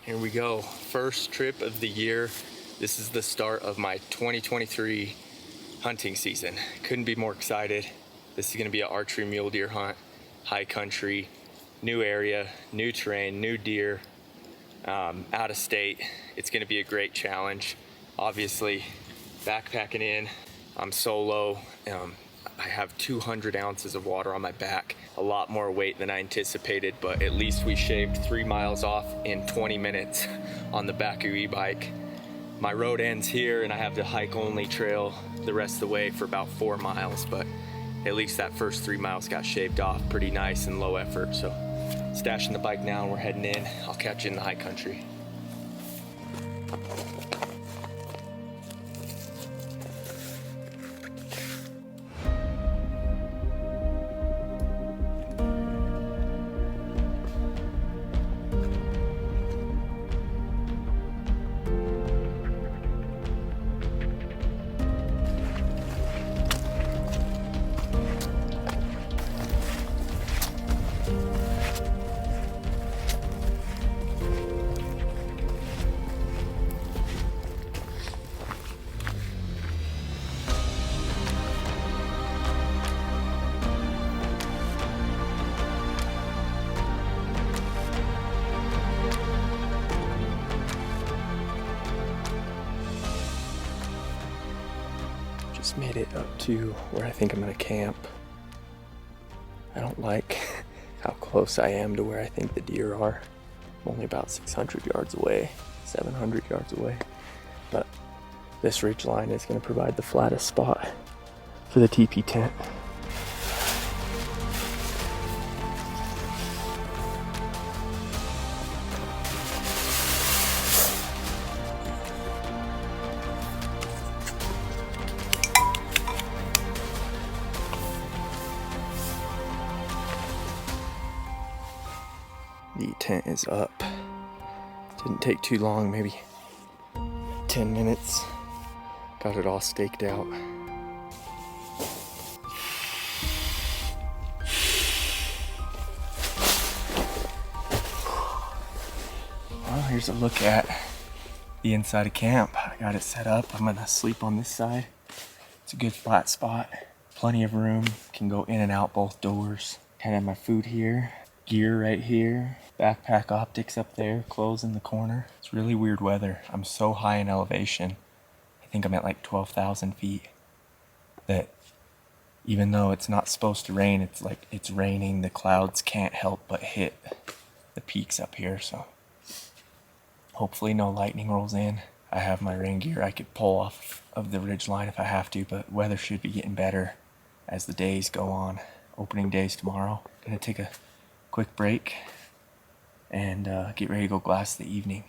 Here we go, first trip of the year. This is the start of my 2023 hunting season. Couldn't be more excited. This is gonna be an archery mule deer hunt, high country, new area, new terrain, new deer, out of state. It's gonna be a great challenge. Obviously, backpacking in, I'm solo. I have 200 ounces of water on my back, a lot more weight than I anticipated, but at least we shaved 3 miles off in 20 minutes on the Baku e-bike. My road ends here and I have the hike only trail the rest of the way for about 4 miles, but at least that first 3 miles got shaved off pretty nice and low effort. So stashing the bike now and we're heading in. I'll catch you in the high country. Just made it up to where I think I'm gonna camp. I don't like how close I am to where I think the deer are. I'm only about 600 yards away, 700 yards away. But this ridge line is gonna provide the flattest spot for the teepee tent. The tent is up. Didn't take too long, maybe 10 minutes. Got it all staked out. Well, here's a look at the inside of camp. I got it set up. I'm gonna sleep on this side. It's a good flat spot. Plenty of room. Can go in and out both doors. Kind of have my food here. Gear right here, backpack optics up there, clothes in the corner. It's really weird weather. I'm so high in elevation. I think I'm at like 12,000 feet. That even though it's not supposed to rain, it's like it's raining. The clouds can't help but hit the peaks up here. So hopefully no lightning rolls in. I have my rain gear I could pull off of the ridge line if I have to, but weather should be getting better as the days go on. Opening days tomorrow. Gonna take a quick break and get ready to go glass the evening.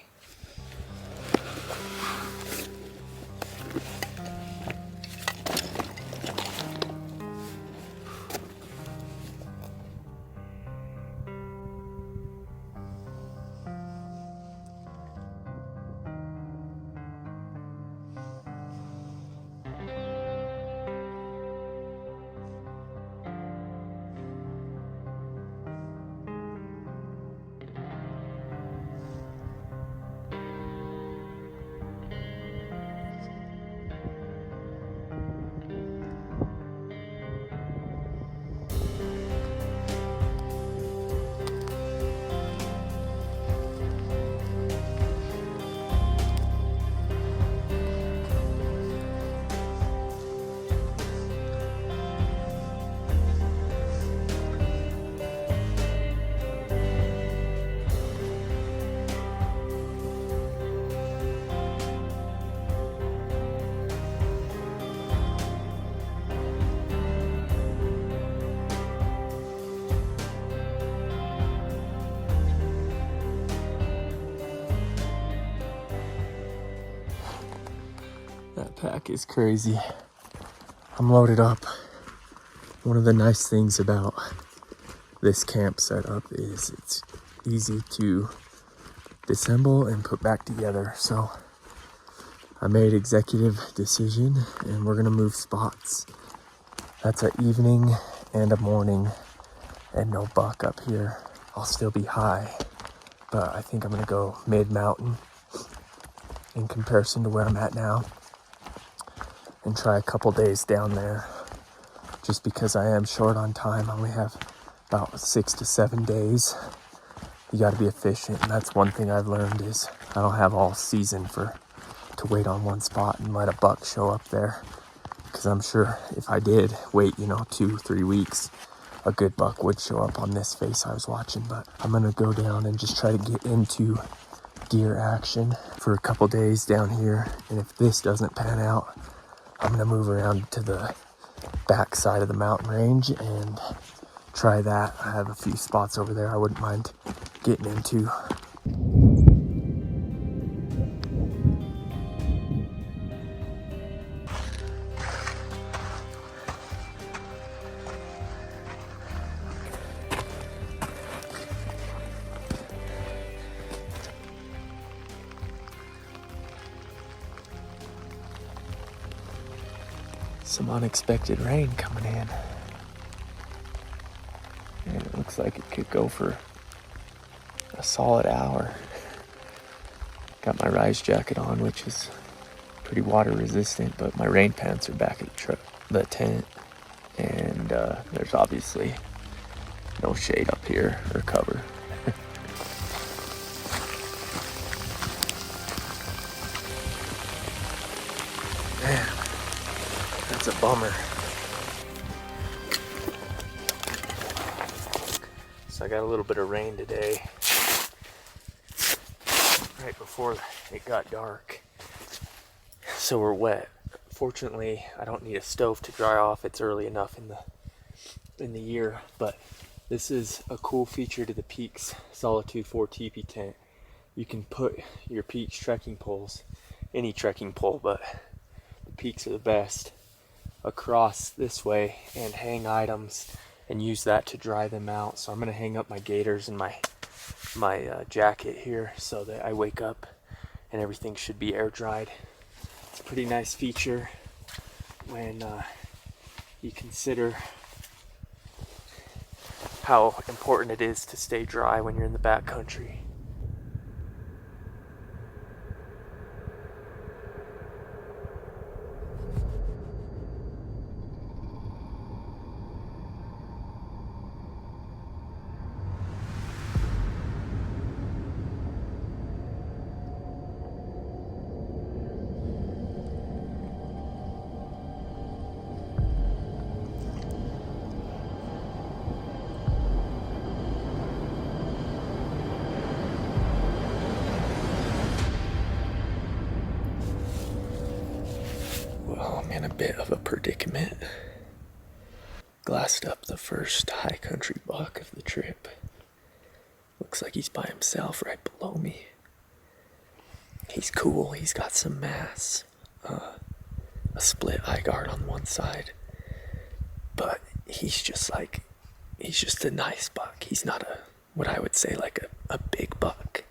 That pack is crazy. I'm loaded up. One of the nice things about this camp setup is it's easy to disassemble and put back together. So I made executive decision and we're gonna move spots. That's an evening and a morning and no buck up here. I'll still be high, but I think I'm gonna go mid-mountain in comparison to where I'm at now and try a couple days down there, just because I am short on time. I only have about 6 to 7 days. You got to be efficient, and that's one thing I've learned is I don't have all season to wait on one spot and let a buck show up there, because I'm sure if I did wait 2-3 weeks, a good buck would show up on this face I was watching. But I'm gonna go down and just try to get into deer action for a couple days down here, and if this doesn't pan out, I'm gonna move around to the back side of the mountain range and try that. I have a few spots over there I wouldn't mind getting into. Some unexpected rain coming in. And it looks like it could go for a solid hour. Got my rise jacket on, which is pretty water resistant, but my rain pants are back at the tent. And there's obviously no shade up here or cover. Man, that's a bummer. So I got a little bit of rain today, right before it got dark. So we're wet. Fortunately, I don't need a stove to dry off. It's early enough in the year, but this is a cool feature to the Peaks Solitude 4 teepee tent. You can put your Peaks trekking poles, any trekking pole, but the Peaks are the best, across this way and hang items and use that to dry them out. So I'm gonna hang up my gaiters and my jacket here so that I wake up and everything should be air dried. It's a pretty nice feature when you consider how important it is to stay dry when you're in the backcountry. Well, I'm in a bit of a predicament. Glassed up the first high country buck of the trip. Looks like he's by himself right below me. He's cool, he's got some mass. A split eye guard on one side. But he's just a nice buck. He's not what I would say like a big buck.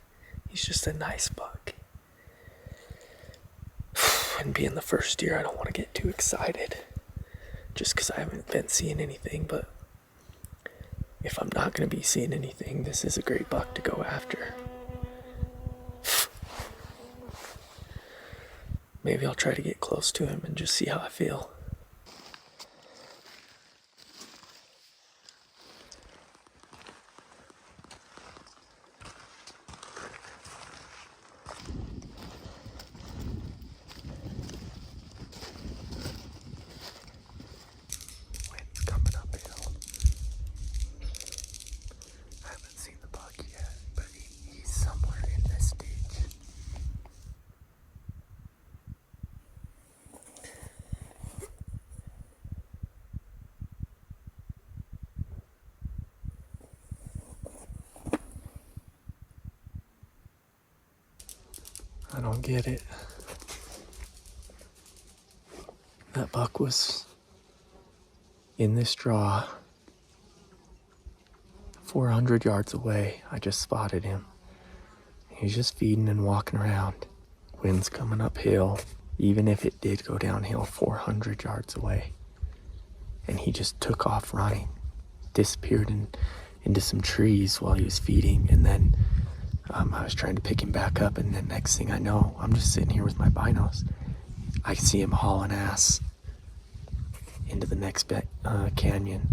He's just a nice buck. And being the first deer, I don't want to get too excited just because I haven't been seeing anything, but if I'm not going to be seeing anything, this is a great buck to go after. Maybe I'll try to get close to him and just see how I feel. I don't get it. That buck was in this draw 400 yards away. I just spotted him. He's just feeding and walking around. Wind's coming uphill. Even if it did go downhill 400 yards away. And he just took off running. Disappeared into some trees while he was feeding. And then I was trying to pick him back up, and then next thing I know, I'm just sitting here with my binos. I can see him hauling ass into the next canyon.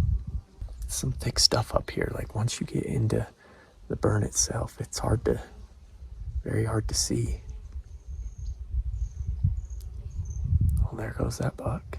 Some thick stuff up here. Like once you get into the burn itself, it's very hard to see. Well, there goes that buck.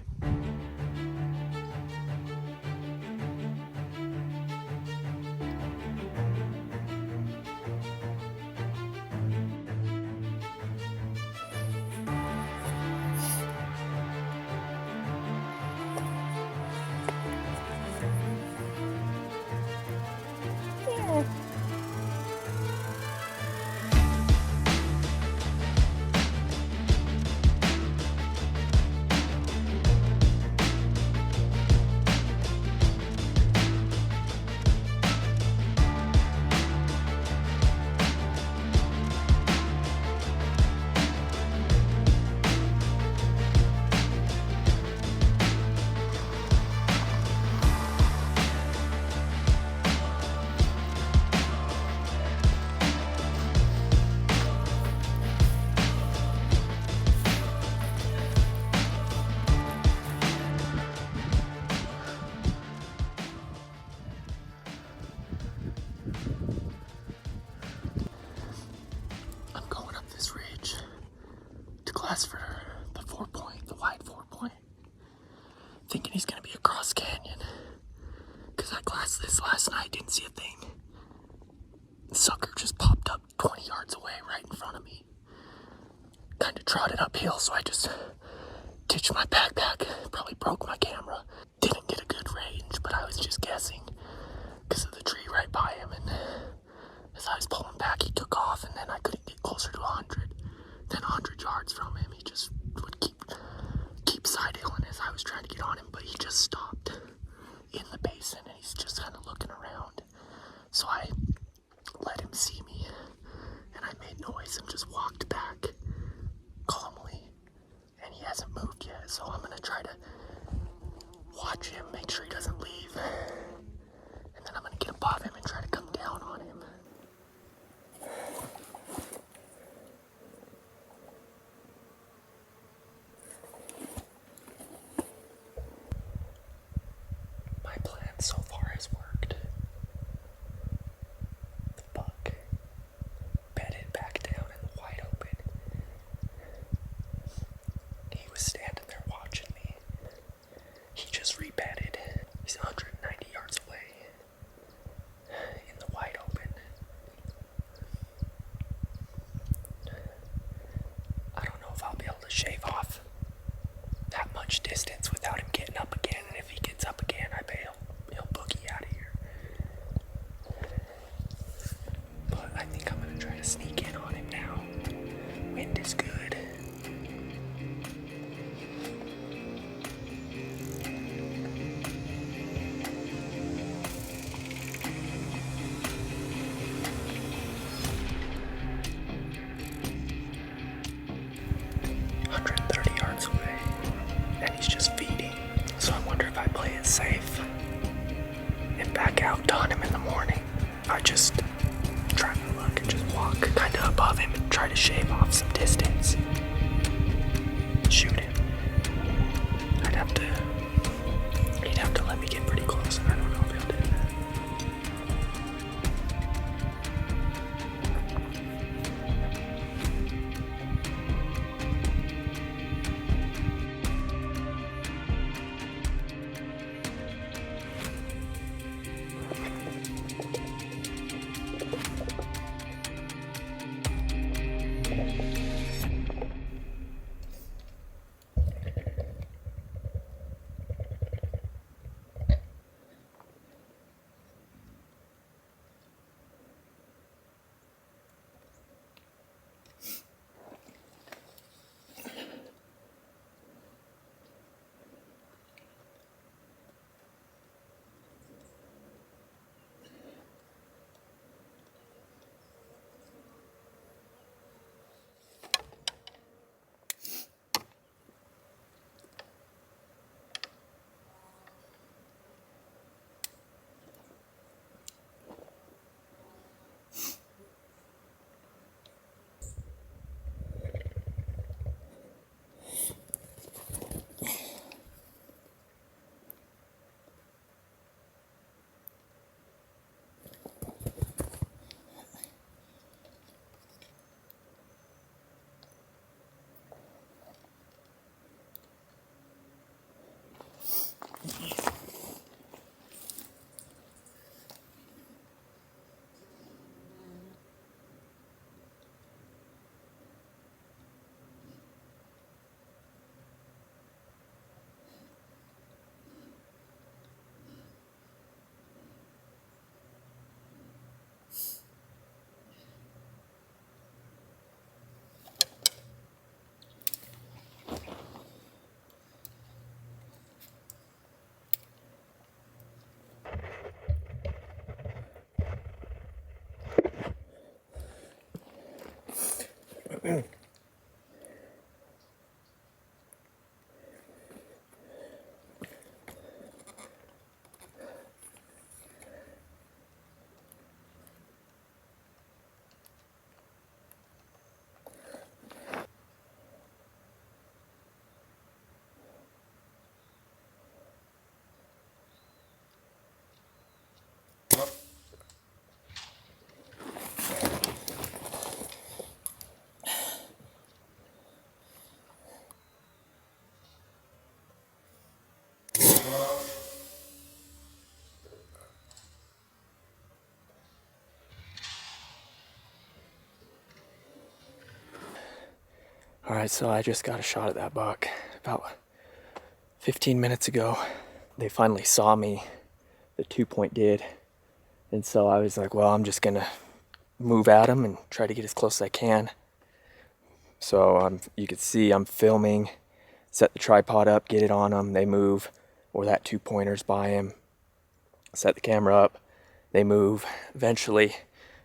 For the 4-point, the wide 4-point, thinking he's gonna be across canyon, because I glassed this last night, didn't see a thing. The sucker just popped up 20 yards away right in front of me. Kind of trotted uphill, so I just ditched my backpack, probably broke my camera. Didn't get a good range, but I was just guessing because of the tree right by him, and as I was pulling back, he took off, and then I couldn't get closer to 100. Then 100 yards from him, he just would keep side hilling as I was trying to get on him, but he just stopped in the basin and he's just kind of looking around. So I let him see me and I made noise and just walked back calmly, and he hasn't moved yet, so I'm gonna try to watch him, make sure he doesn't leave, and then I'm gonna get above him and try to come down on him. So far has worked. The buck bedded back down in the wide open. He was standing there watching me. He just rebedded. He's 190 yards away in the wide open. I don't know if I'll be able to shave off that much distance without him getting up again, and if he gets up again, I bet he'll boogie out of here. But I think I'm gonna try to sneak in on him now. Wind is good. Safe and back out on him in the morning. I just try to look and just walk kind of above him and try to shave off some distance. Shoot him. He'd have to let me get pretty close, and I don't know if he'll do that. All right, so I just got a shot at that buck about 15 minutes ago. They finally saw me, the 2-point did. And so I was like, well, I'm just gonna move at him and try to get as close as I can. So you can see I'm filming, set the tripod up, get it on them, they move, or that 2-pointer's by him. Set the camera up, they move. Eventually,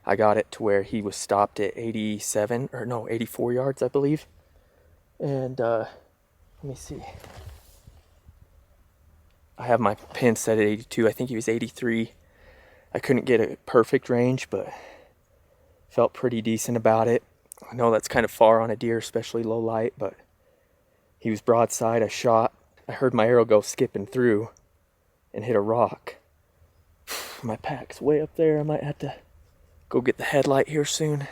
I got it to where he was stopped at 84 yards, I believe. And let me see. I have my pin set at 82. I think he was 83. I couldn't get a perfect range, but felt pretty decent about it. I know that's kind of far on a deer, especially low light, but he was broadside. I shot. I heard my arrow go skipping through and hit a rock. My pack's way up there. I might have to go get the headlight here soon.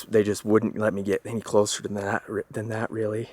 They just wouldn't let me get any closer than that really.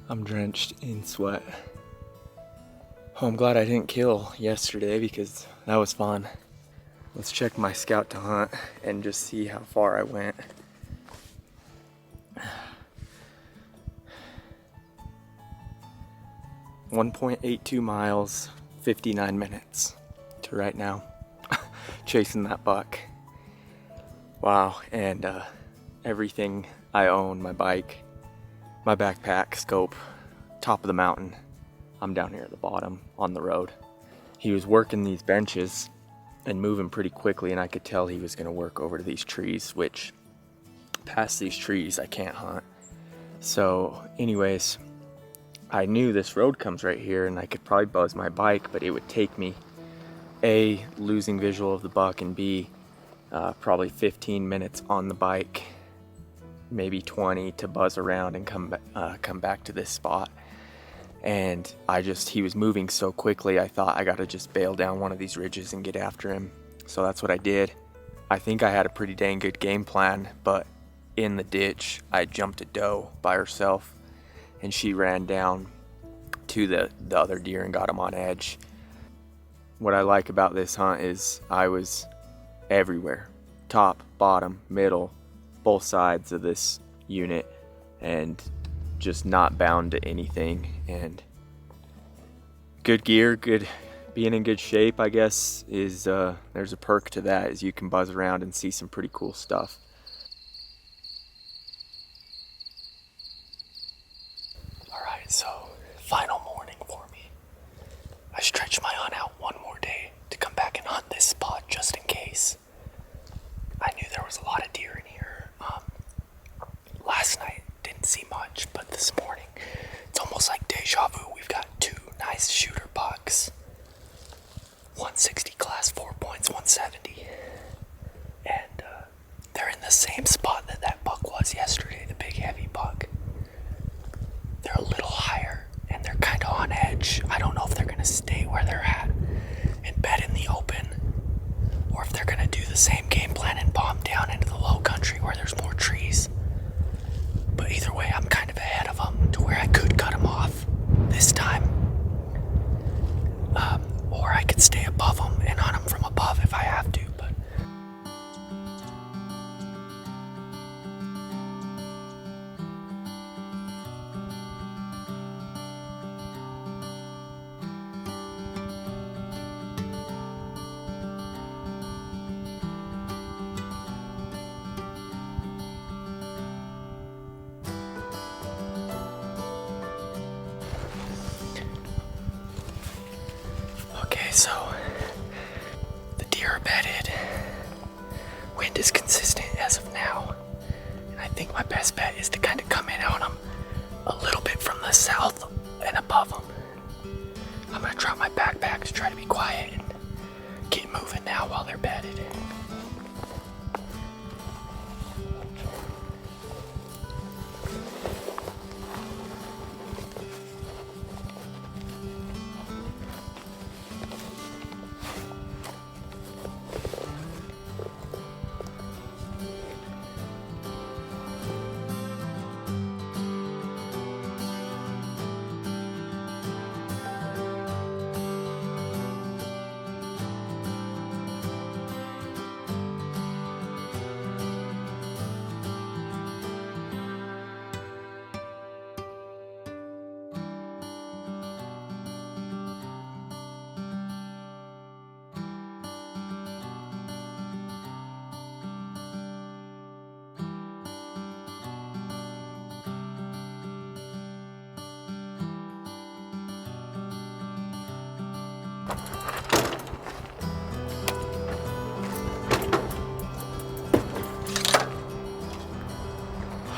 I'm drenched in sweat. Oh, I'm glad I didn't kill yesterday because that was fun. Let's check my scout to hunt and just see how far I went. 1.82 miles, 59 minutes to right now. Chasing that buck. Wow, and everything I own, my bike, my backpack, scope, top of the mountain. I'm down here at the bottom on the road. He was working these benches and moving pretty quickly, and I could tell he was gonna work over to these trees, which past these trees I can't hunt. So anyways, I knew this road comes right here and I could probably buzz my bike, but it would take me A, losing visual of the buck, and B, probably 15 minutes on the bike, maybe 20 to buzz around and come back to this spot. And he was moving so quickly, I thought I gotta just bail down one of these ridges and get after him. So that's what I did. I think I had a pretty dang good game plan, but in the ditch, I jumped a doe by herself and she ran down to the other deer and got him on edge. What I like about this hunt is I was everywhere, top, bottom, middle, both sides of this unit, and just not bound to anything. And good gear, being in good shape, I guess, is there's a perk to that, is you can buzz around and see some pretty cool stuff. Alright, so final morning for me. I stretched my hunt out one more day to come back and hunt this spot just in case. I knew there was a lot of deer in here. Last night didn't see much, but this morning it's almost like deja vu. We've got two nice shooter bucks, 160 class, 4 points, 170, and they're in the same spot that buck was yesterday, the big heavy buck. They're a little higher and they're kind of on edge. I don't know if they're gonna stay where they're at and bed in the open, or if they're gonna do the same game plan and bomb down into the low country where there's more trees. But either way, I'm kind of ahead of them to where I could cut them off this time. Or I could in above them. I'm gonna drop my backpacks, try to be quiet, and get moving now while they're bedded.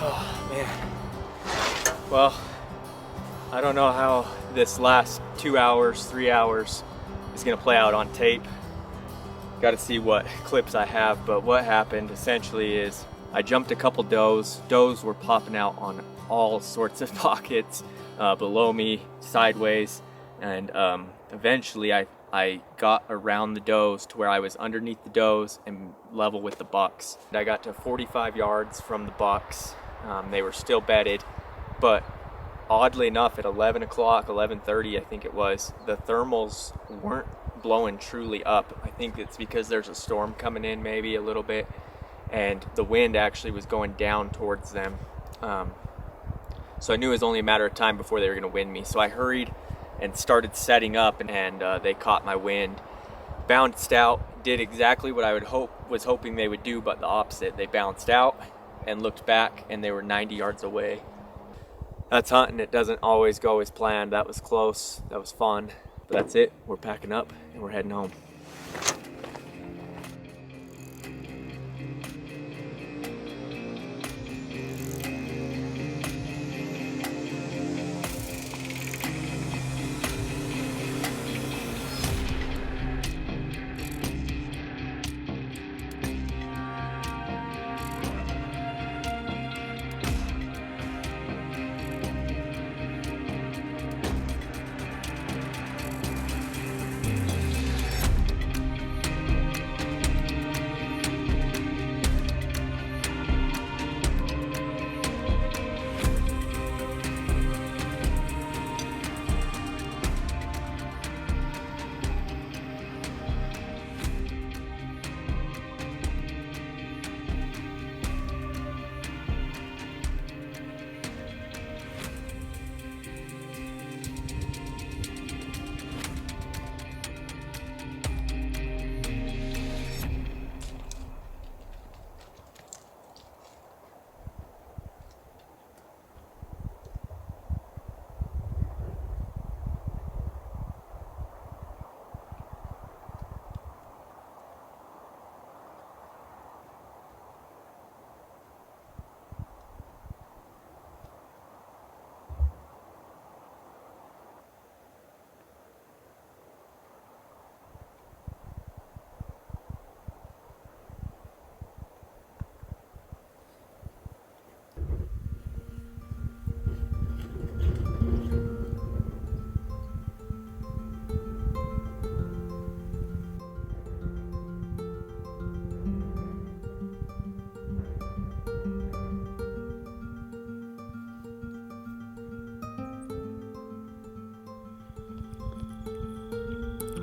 Oh man. Well, I don't know how this last 2 hours, 3 hours is gonna play out on tape. Got to see what clips I have, but what happened essentially is I jumped a couple does. Does were popping out on all sorts of pockets below me, sideways, and eventually I got around the does to where I was underneath the does and level with the bucks. I got to 45 yards from the bucks. They were still bedded, but oddly enough at 11 o'clock, 11:30 I think it was, the thermals weren't blowing truly up. I think it's because there's a storm coming in maybe a little bit, and the wind actually was going down towards them. So I knew it was only a matter of time before they were gonna wind me. So I hurried and started setting up, and they caught my wind, bounced out, did exactly what I was hoping they would do, but the opposite. They bounced out and looked back, and they were 90 yards away. That's hunting. It doesn't always go as planned. That was close. That was fun. But that's it. We're packing up and we're heading home.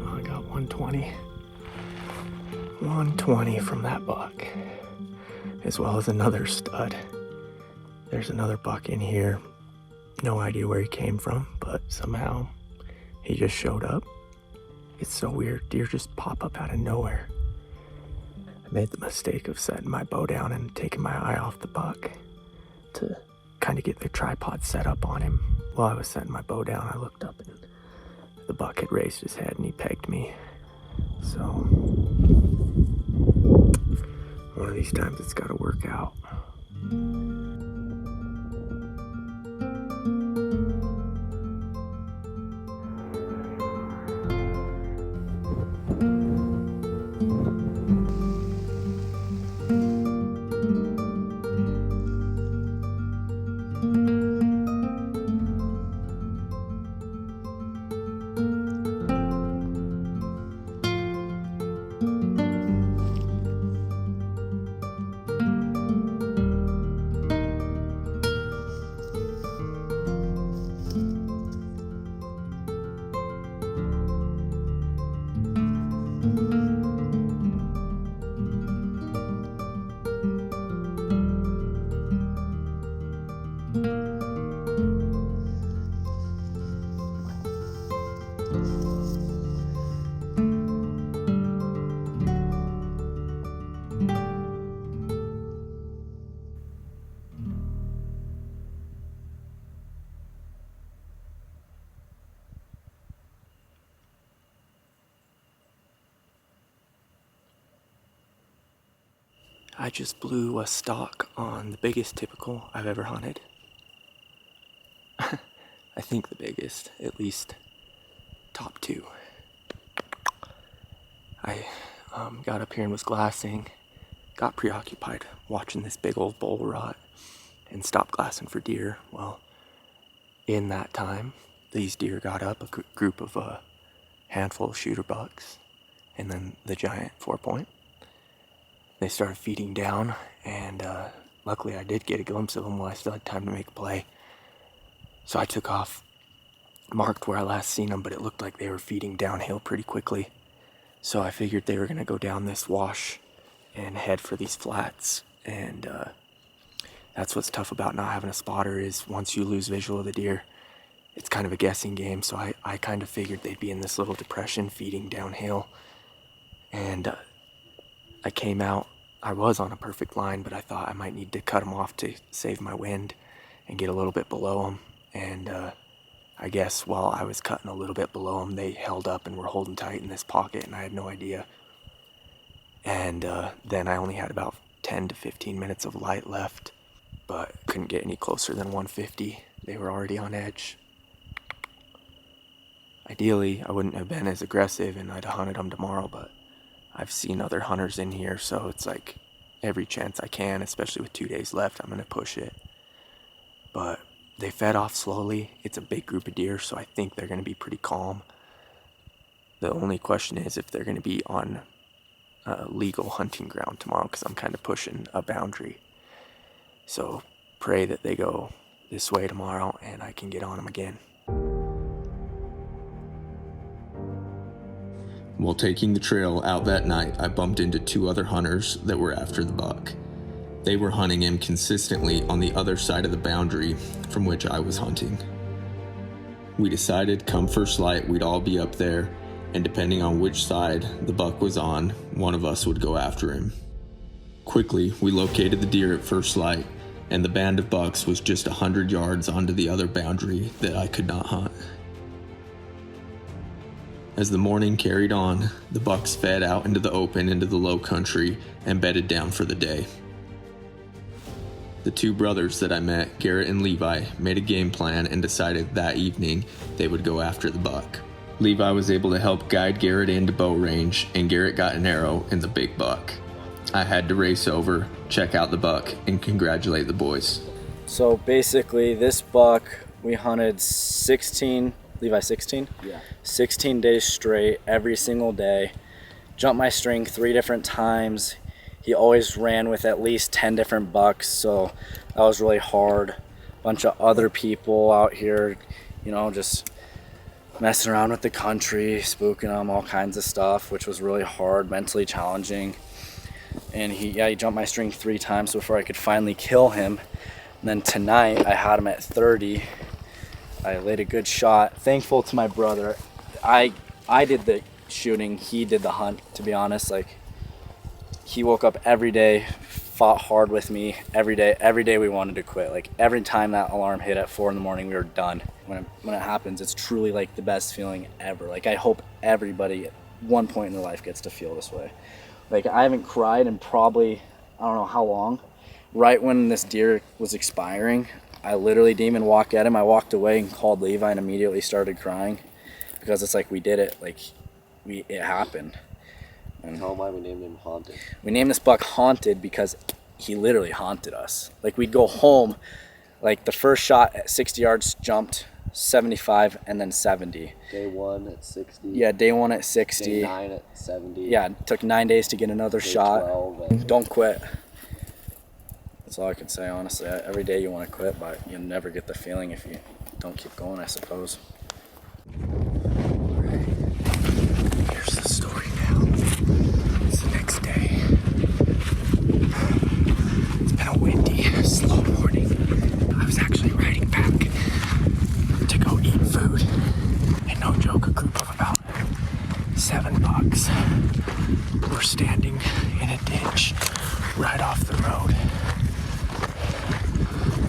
I got 120 from that buck, as well as another stud. There's another buck in here. No idea where he came from, but somehow he just showed up. It's so weird. Deer just pop up out of nowhere. I made the mistake of setting my bow down and taking my eye off the buck to kind of get the tripod set up on him. While I was setting my bow down, I looked up and the buck had raised his head and he pegged me. So one of these times it's got to work out. I just blew a stock on the biggest typical I've ever hunted. I think the biggest, at least top 2. I got up here and was glassing, got preoccupied watching this big old bull rut, and stopped glassing for deer. Well, in that time, these deer got up, a group of a handful of shooter bucks, and then the giant 4-point. They started feeding down, and luckily I did get a glimpse of them while I still had time to make a play. So I took off, marked where I last seen them, but it looked like they were feeding downhill pretty quickly. So I figured they were gonna go down this wash and head for these flats. And that's what's tough about not having a spotter, is once you lose visual of the deer, it's kind of a guessing game. So I kind of figured they'd be in this little depression feeding downhill. And I came out, I was on a perfect line, but I thought I might need to cut them off to save my wind and get a little bit below them. And I guess while I was cutting a little bit below them, they held up and were holding tight in this pocket, and I had no idea. And then I only had about 10 to 15 minutes of light left, but couldn't get any closer than 150. They were already on edge. Ideally, I wouldn't have been as aggressive and I'd have hunted them tomorrow, but I've seen other hunters in here, so it's like every chance I can, especially with 2 days left, I'm gonna push it. But they fed off slowly. It's a big group of deer, so I think they're gonna be pretty calm. The only question is if they're gonna be on legal hunting ground tomorrow, because I'm kind of pushing a boundary. So pray that they go this way tomorrow and I can get on them again. While taking the trail out that night, I bumped into 2 other hunters that were after the buck. They were hunting him consistently on the other side of the boundary from which I was hunting. We decided come first light we'd all be up there, and depending on which side the buck was on, one of us would go after him. Quickly, we located the deer at first light, and the band of bucks was just 100 yards onto the other boundary that I could not hunt. As the morning carried on, the bucks fed out into the open into the low country and bedded down for the day. The 2 brothers that I met, Garrett and Levi, made a game plan and decided that evening they would go after the buck. Levi was able to help guide Garrett into bow range, and Garrett got an arrow in the big buck. I had to race over, check out the buck, and congratulate the boys. So basically this buck, we hunted 16, Levi 16? Yeah. 16 days straight, every single day. Jumped my string 3 different times. He always ran with at least 10 different bucks, so that was really hard. Bunch of other people out here, you know, just messing around with the country, spooking them, all kinds of stuff, which was really hard, mentally challenging. And he jumped my string 3 times before I could finally kill him. And then tonight I had him at 30. I laid a good shot. Thankful to my brother. I did the shooting, he did the hunt, to be honest. Like, he woke up every day, fought hard with me every day we wanted to quit. Like, every time that alarm hit at 4 in the morning, we were done. When it happens, it's truly like the best feeling ever. Like, I hope everybody at one point in their life gets to feel this way. Like, I haven't cried in probably, I don't know how long. Right when this deer was expiring, I literally didn't even walk at him. I walked away and called Levi and immediately started crying, because it's like we did it. Like, it happened. And tell him why we named him Haunted. We named this buck Haunted because he literally haunted us. Like, we'd go home, like the first shot at 60 yards jumped 75 and then 70. Day 1 at 60. Yeah, day 1 at 60. Day 9 at 70. Yeah, it took 9 days to get another Day shot. 12 Don't quit. That's all I can say, honestly. Every day you want to quit, but you'll never get the feeling if you don't keep going, I suppose. Alright, here's the story now. It's the next day. It's been a windy, slow morning. I was actually riding back to go eat food. And no joke, a group of about 7 bucks were standing in a ditch right off the road,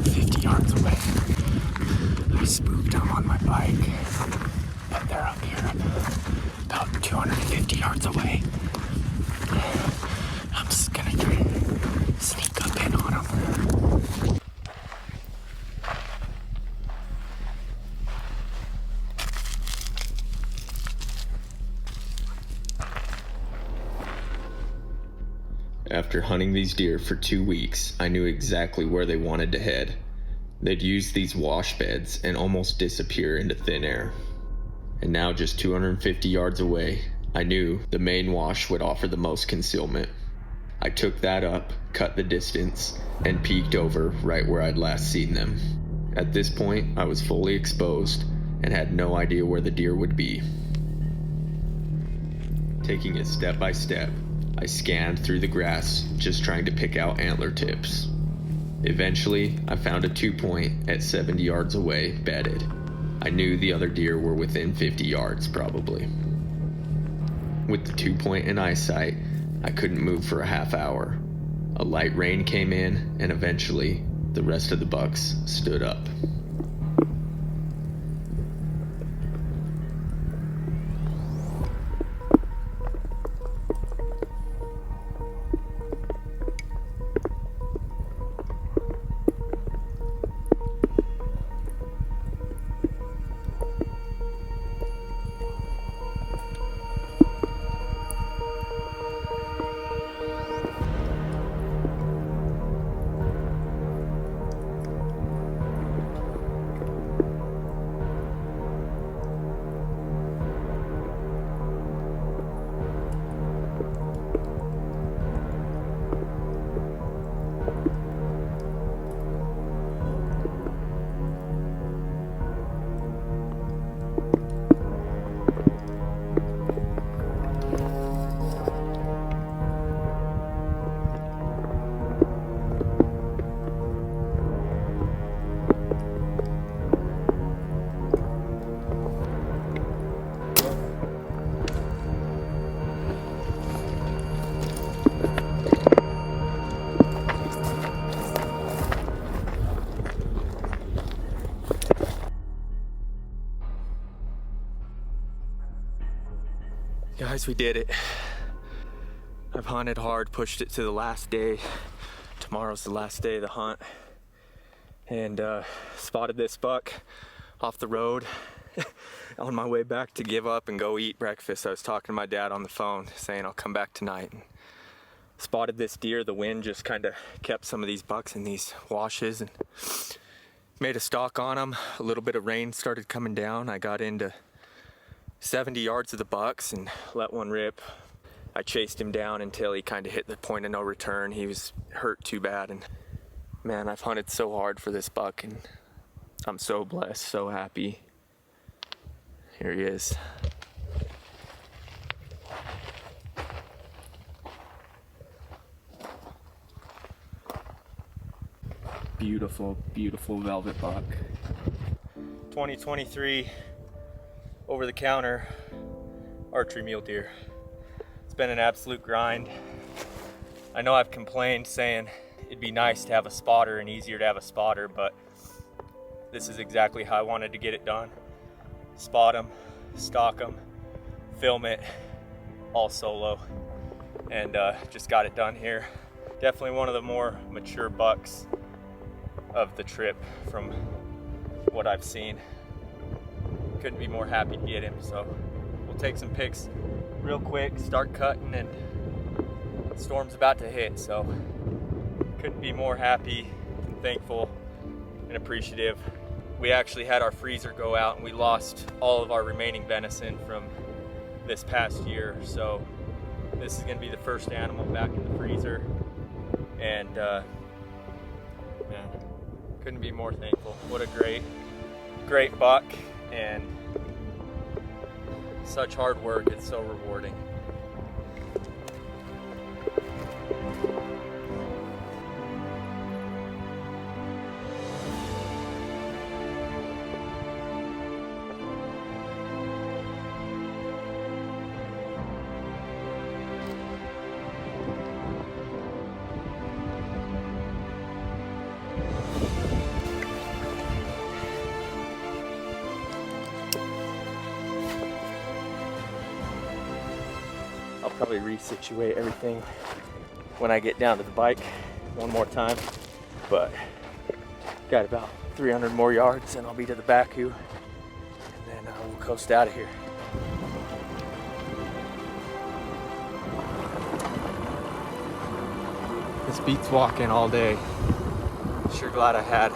50 yards away. I spooked them on my bike, but they're up here about 250 yards away. I'm just gonna Sneak up in on him. After hunting these deer for 2 weeks, I knew exactly where they wanted to head. They'd use these wash beds and almost disappear into thin air. And now, just 250 yards away, I knew the main wash would offer the most concealment. I took that up, cut the distance, and peeked over right where I'd last seen them. At this point, I was fully exposed and had no idea where the deer would be. Taking it step by step, I scanned through the grass, just trying to pick out antler tips. Eventually, I found a 2-point at 70 yards away, bedded. I knew the other deer were within 50 yards, probably. With the 2-point in eyesight, I couldn't move for a half hour. A light rain came in, and eventually, the rest of the bucks stood up. Guys, we did it. I've hunted hard, pushed it to the last day. Tomorrow's the last day of the hunt. And spotted this buck off the road on my way back to give up and go eat breakfast. I was talking to my dad on the phone saying I'll come back tonight. And spotted this deer. The wind just kind of kept some of these bucks in these washes and made a stalk on them. A little bit of rain started coming down. I got into 70 yards of the bucks and let one rip. I chased him down until he kind of hit the point of no return. He was hurt too bad, and man, I've hunted so hard for this buck and I'm so blessed, so happy. Here he is. Beautiful, beautiful velvet buck. 2023 over the counter archery mule deer. It's been an absolute grind. I know I've complained saying it'd be nice to have a spotter and easier to have a spotter, but this is exactly how I wanted to get it done. Spot them, stalk them, film it, all solo, and just got it done here. Definitely one of the more mature bucks of the trip from what I've seen. Couldn't be more happy to get him, so we'll take some pics real quick, start cutting, and the storm's about to hit, so couldn't be more happy and thankful and appreciative. We actually had our freezer go out and we lost all of our remaining venison from this past year, so this is going to be the first animal back in the freezer, and man, couldn't be more thankful. What a great buck, and such hard work. It's so rewarding. I'll probably resituate everything when I get down to the bike. one more time, but got about 300 more yards and I'll be to the Baku, and then we'll coast out of here. This beats walking all day. Sure glad I had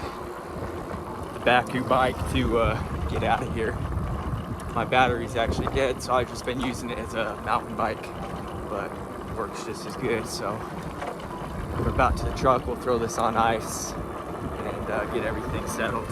the Baku bike to get out of here. My battery's actually dead, so I've just been using it as a mountain bike, but it works just as good. So we're about to the truck. We'll throw this on ice and get everything settled.